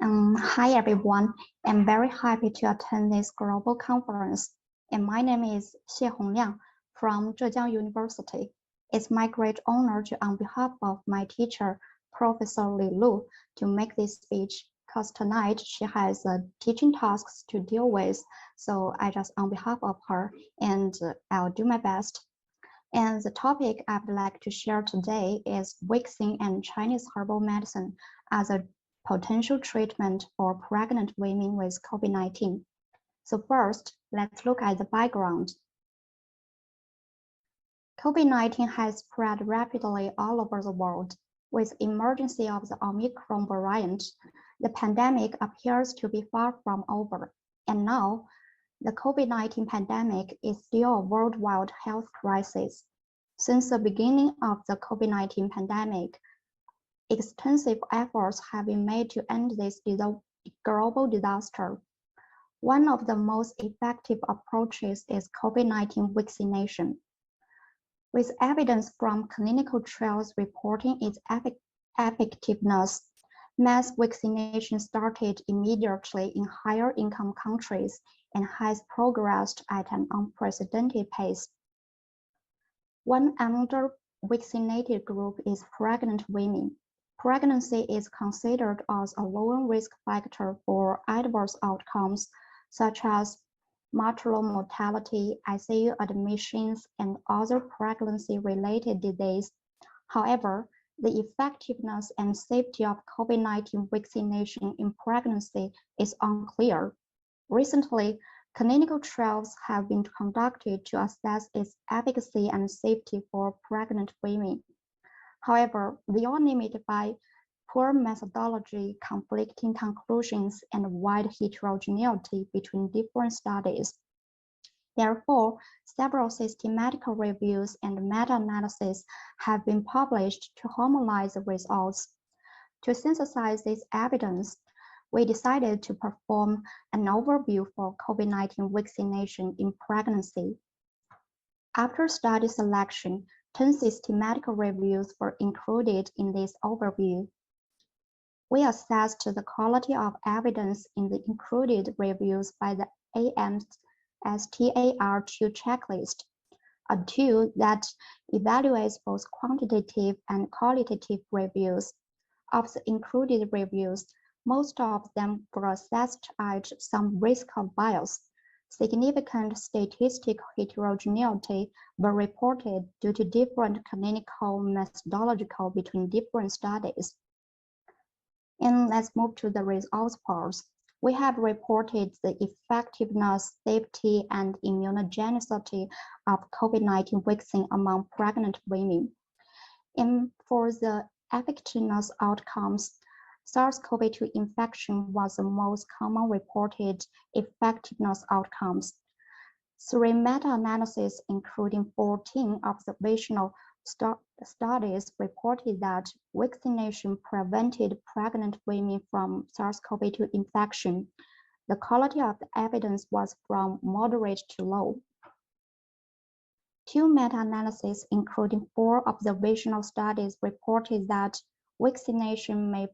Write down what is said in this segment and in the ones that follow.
Hi everyone, I'm very happy to attend this global conference. And my name is Xie Hongliang from Zhejiang University. It's my great honor to, on behalf of my teacher, Professor Li Lu, to make this speech because tonight she has teaching tasks to deal with. So I just on behalf of her and I'll do my best. And the topic I would like to share today is waxing and Chinese herbal medicine as a potential treatment for pregnant women with COVID-19. So first, let's look at the background. COVID-19 has spread rapidly all over the world. With emergence of the Omicron variant, the pandemic appears to be far from over. And now, the COVID-19 pandemic is still a worldwide health crisis. Since the beginning of the COVID-19 pandemic, extensive efforts have been made to end this global disaster. One of the most effective approaches is COVID-19 vaccination. With evidence from clinical trials reporting its effectiveness, mass vaccination started immediately in higher income countries and has progressed at an unprecedented pace. One under-vaccinated group is pregnant women. Pregnancy is considered as a lower risk factor for adverse outcomes, such as maternal mortality, ICU admissions, and other pregnancy-related diseases. However, the effectiveness and safety of COVID-19 vaccination in pregnancy is unclear. Recently, clinical trials have been conducted to assess its efficacy and safety for pregnant women. However, they are limited by poor methodology, conflicting conclusions, and wide heterogeneity between different studies. Therefore, several systematic reviews and meta-analyses have been published to harmonize the results. To synthesize this evidence, we decided to perform an overview for COVID-19 vaccination in pregnancy. After study selection, 10 systematic reviews were included in this overview. We assessed the quality of evidence in the included reviews by the AMSTAR2 checklist, a tool that evaluates both quantitative and qualitative reviews. Of the included reviews, most of them were assessed at some risk of bias. Significant statistical heterogeneity were reported due to different clinical methodological between different studies. And let's move to the results parts. We have reported the effectiveness, safety, and immunogenicity of COVID-19 vaccine among pregnant women. And for the effectiveness outcomes, SARS-CoV-2 infection was the most common reported effectiveness outcomes. 3 meta-analyses, including 14 observational studies, reported that vaccination prevented pregnant women from SARS-CoV-2 infection. The quality of the evidence was from moderate to low. 2 meta-analyses, including 4 observational studies, reported that vaccination may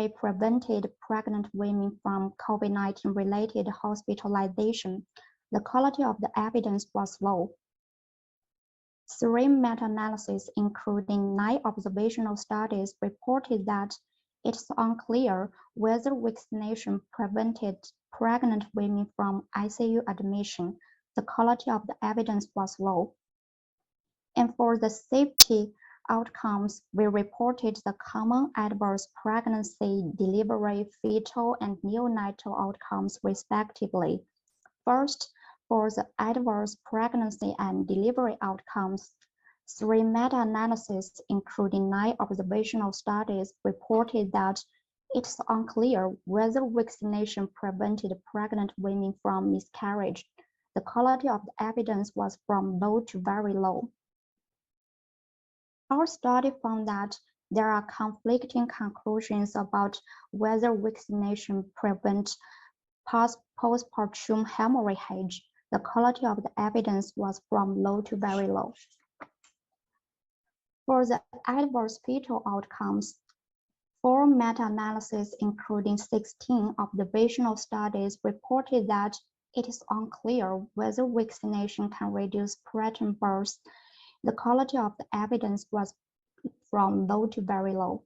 prevented pregnant women from COVID-19 related hospitalization. The quality of the evidence was low. 3 meta-analyses, including 9 observational studies, reported that it's unclear whether vaccination prevented pregnant women from ICU admission. The quality of the evidence was low. And for the safety outcomes, we reported the common adverse pregnancy, delivery, fetal, and neonatal outcomes respectively. First, for the adverse pregnancy and delivery outcomes, 3 meta-analyses, including 9 observational studies, reported that it's unclear whether vaccination prevented pregnant women from miscarriage. The quality of the evidence was from low to very low. Our study found that there are conflicting conclusions about whether vaccination prevents postpartum hemorrhage. The quality of the evidence was from low to very low. For the adverse fetal outcomes, 4 meta-analyses, including 16 observational studies, reported that it is unclear whether vaccination can reduce preterm births. The quality of the evidence was from low to very low.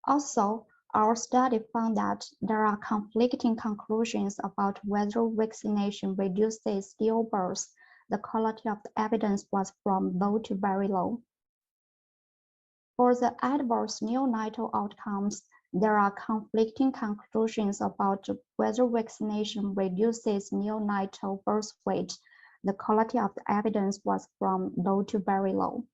Also, our study found that there are conflicting conclusions about whether vaccination reduces stillbirths. The quality of the evidence was from low to very low. For the adverse neonatal outcomes, there are conflicting conclusions about whether vaccination reduces neonatal birth weight. The quality of the evidence was from low to very low.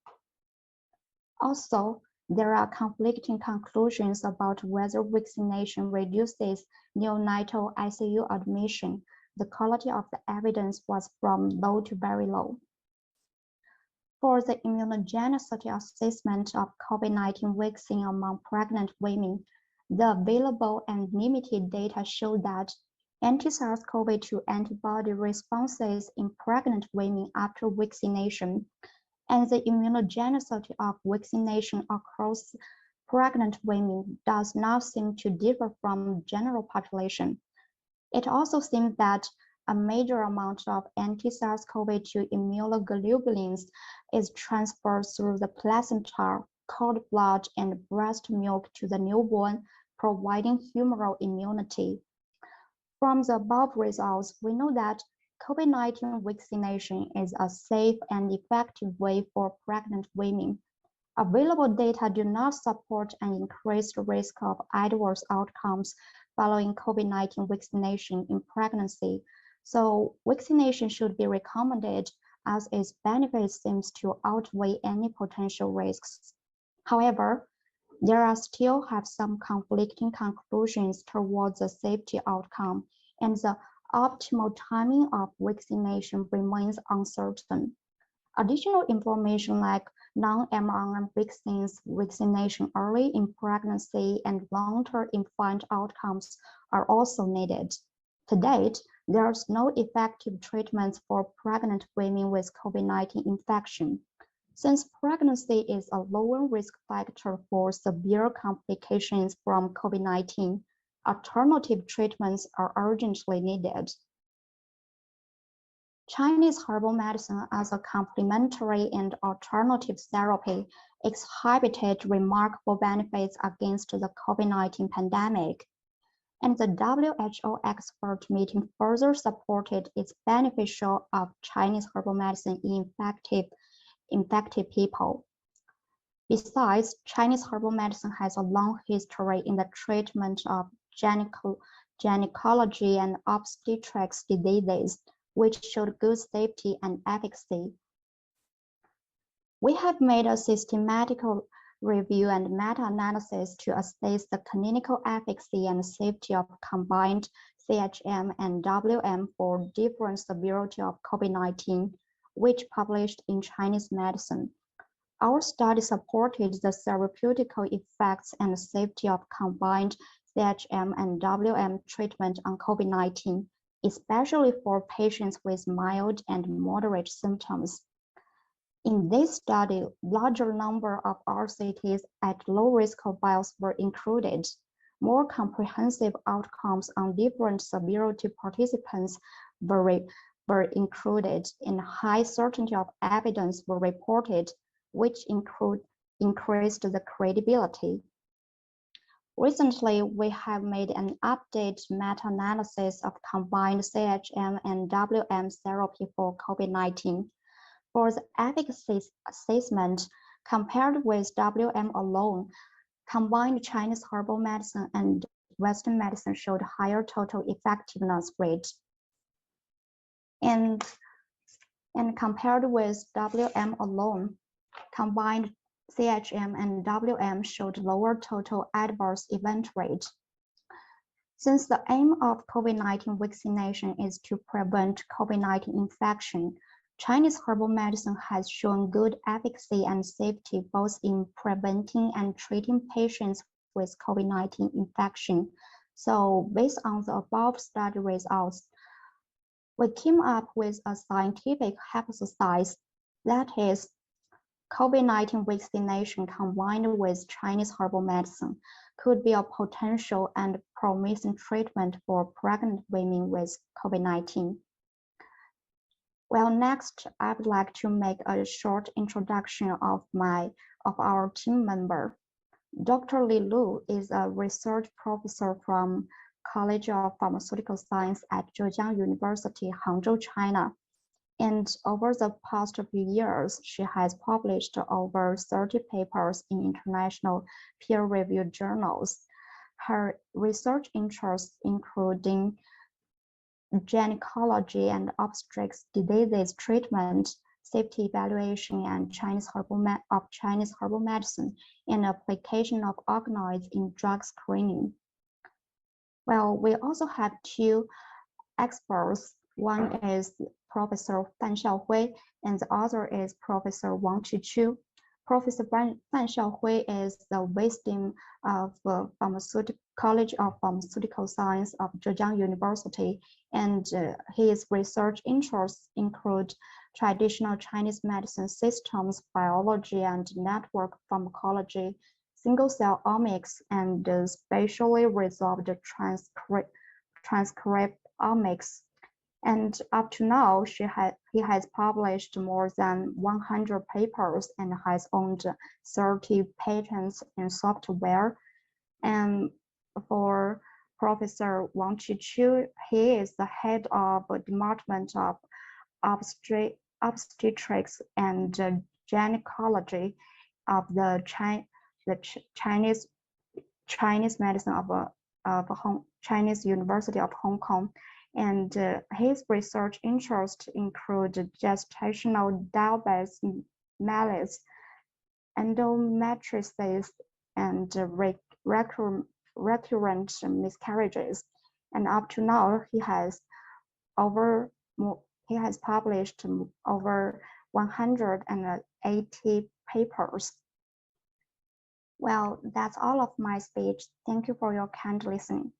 Also, there are conflicting conclusions about whether vaccination reduces neonatal ICU admission. The quality of the evidence was from low to very low. For the immunogenicity assessment of COVID-19 vaccine among pregnant women, the available and limited data show that anti-SARS-CoV-2 antibody responses in pregnant women after vaccination and the immunogenicity of vaccination across pregnant women does not seem to differ from general population. It also seems that a major amount of anti-SARS-CoV-2 immunoglobulins is transferred through the placenta, cord blood, and breast milk to the newborn, providing humoral immunity. From the above results, we know that COVID-19 vaccination is a safe and effective way for pregnant women. Available data do not support an increased risk of adverse outcomes following COVID-19 vaccination in pregnancy, so vaccination should be recommended as its benefits seems to outweigh any potential risks. However, there are still have some conflicting conclusions towards the safety outcome, and the optimal timing of vaccination remains uncertain. Additional information like non-mRNA vaccines, vaccination early in pregnancy, and long-term infant outcomes are also needed. To date, there is no effective treatments for pregnant women with COVID-19 infection. Since pregnancy is a lower risk factor for severe complications from COVID-19, alternative treatments are urgently needed. Chinese herbal medicine as a complementary and alternative therapy exhibited remarkable benefits against the COVID-19 pandemic, and the WHO expert meeting further supported its beneficial of Chinese herbal medicine in infected people. Besides, Chinese herbal medicine has a long history in the treatment of gynecology and obstetrics diseases, which showed good safety and efficacy. We have made a systematic review and meta-analysis to assess the clinical efficacy and safety of combined CHM and WM for different severity of COVID-19, which published in Chinese Medicine. Our study supported the therapeutical effects and safety of combined CHM and WM treatment on COVID-19, especially for patients with mild and moderate symptoms. In this study, larger number of RCTs at low risk of bios were included. More comprehensive outcomes on different severity participants were included, and high certainty of evidence were reported, which increased the credibility. Recently, we have made an updated meta-analysis of combined CHM and WM therapy for COVID-19. For the efficacy assessment, compared with WM alone, combined Chinese herbal medicine and Western medicine showed higher total effectiveness rate. And compared with WM alone, combined CHM and WM showed lower total adverse event rate. Since the aim of COVID-19 vaccination is to prevent COVID-19 infection, Chinese herbal medicine has shown good efficacy and safety both in preventing and treating patients with COVID-19 infection. So based on the above study results, we came up with a scientific hypothesis, that is, COVID-19 vaccination combined with Chinese herbal medicine could be a potential and promising treatment for pregnant women with COVID-19. Well, next, I would like to make a short introduction of our team member. Dr. Li Lu is a research professor from College of Pharmaceutical Science at Zhejiang University, Hangzhou, China. And over the past few years, she has published over 30 papers in international peer-reviewed journals. Her research interests including gynecology and obstetrics diseases treatment, safety evaluation, and Chinese herbal medicine, and application of organoids in drug screening. Well, we also have two experts. One is Professor Fan Xiaohui, and the other is Professor Wang Qiqiu. Professor Fan Xiaohui is the wisdom of College of Pharmaceutical Science of Zhejiang University, and his research interests include traditional Chinese medicine systems, biology and network pharmacology, single-cell omics, and spatially resolved transcriptomics. And up to now, he has published more than 100 papers and has owned 30 patents in software. And for Professor Wang Qiqiu, he is the head of the Department of Obstetrics and Gynecology of the Chinese medicine of Chinese University of Hong Kong. And his research interests include gestational diabetes mellitus, endometriosis, and recurrent miscarriages. And up to now, he has published over 180 papers. Well, that's all of my speech. Thank you for your kind listening.